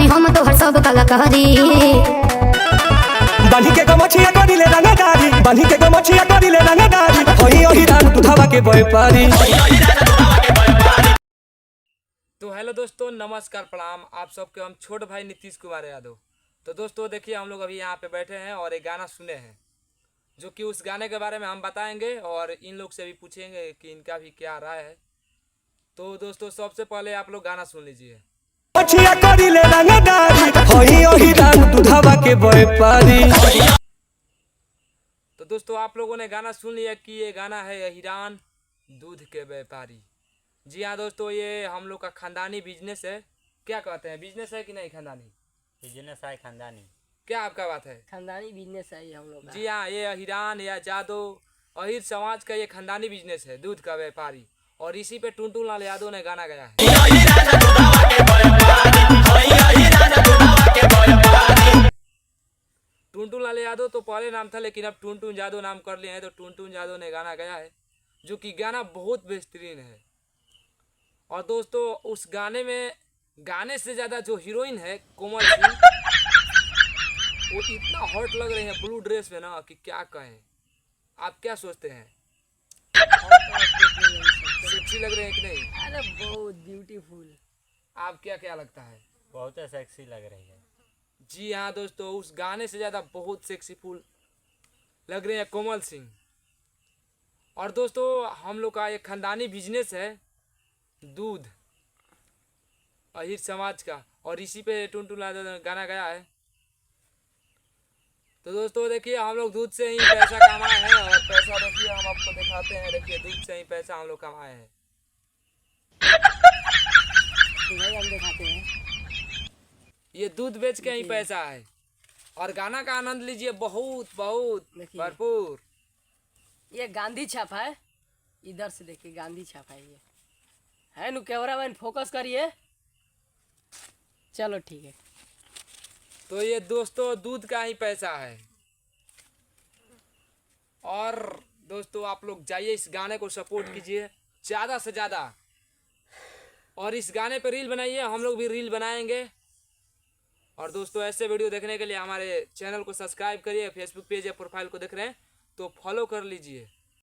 करी हम तो हर सब कलाकारी बांधी के गमछिया करिले रंगदारी बांधी के गमछिया करिले रंगदारी होई ओही रान दुधावा के व्यापारी। तो हेलो दोस्तों, नमस्कार, प्रणाम। आप सबके हम छोटे भाई नीतीश कुमार यादव। तो दोस्तों देखिए, हम लोग अभी यहाँ पे बैठे हैं और एक गाना सुने हैं, जो कि उस गाने के बारे में हम बताएंगे और इन लोग से भी पूछेंगे कि इनका भी क्या राय है। तो दोस्तों सबसे पहले आप लोग गाना सुन लीजिए। गमछिया करिले रंगदारी होई ओही रान दुधावा के व्यापारी। तो दोस्तों आप लोगों ने गाना सुन लिया कि ये गाना है हिरान दूध के व्यापारी। जी हाँ दोस्तों, ये हम लोग का खानदानी बिजनेस है। क्या कहते हैं, बिजनेस है कि नहीं? खानदानी बिजनेस है, खानदानी। क्या आपका बात है? खानदानी बिजनेस है ये हम लोग का। जी हाँ, ये अहिरान या जादव अहिर समाज का ये खानदानी बिजनेस है, दूध का व्यापारी। और इसी पे टुनटुन लाल यादव ने गाना गाया है। टुनटुन लाल यादव तो पहले नाम था, लेकिन अब टुनटुन यादव नाम कर लिए हैं। तो टुनटुन यादव ने गाना गाया है, जो कि गाना बहुत बेहतरीन है। और दोस्तों उस गाने में गाने से ज़्यादा जो हीरोइन है कोमल सिंह, वो इतना हॉट लग रही है ब्लू ड्रेस में ना कि क्या कहें। आप क्या सोचते हैं, सेक्सी लग रहे हैं कि नहीं? अरे बहुत ब्यूटीफुल। आप क्या क्या लगता है? बहुत सेक्सी लग रही है। जी हाँ दोस्तों, उस गाने से ज़्यादा बहुत सेक्सीफुल लग रहे हैं कोमल सिंह। और दोस्तों हम लोग का एक खानदानी बिजनेस है दूध अहिर समाज का, और इसी पे टुनटुन यादव ने गाना गाया है। तो दोस्तों देखिए, हम लोग दूध से ही पैसा कमाए हैं, और पैसा देखिए हम आपको दिखाते हैं। देखिए, दूध से ही पैसा हम लोग कमाए हैं। तो भाई हम दिखाते हैं, ये दूध बेच के ही पैसा है। और गाना का आनंद लीजिए, बहुत बहुत देखिए। भरपूर। ये गांधी छापा है। इधर से देखिए, गांधी छापा है ये है नु। कैमरा मैन फोकस करिए। चलो ठीक है। तो ये दोस्तों दूध का ही पैसा है। और दोस्तों आप लोग जाइए, इस गाने को सपोर्ट कीजिए ज़्यादा से ज़्यादा, और इस गाने पे रील बनाइए। हम लोग भी रील बनाएंगे। और दोस्तों ऐसे वीडियो देखने के लिए हमारे चैनल को सब्सक्राइब करिए। फेसबुक पेज या प्रोफाइल को देख रहे हैं तो फॉलो कर लीजिए।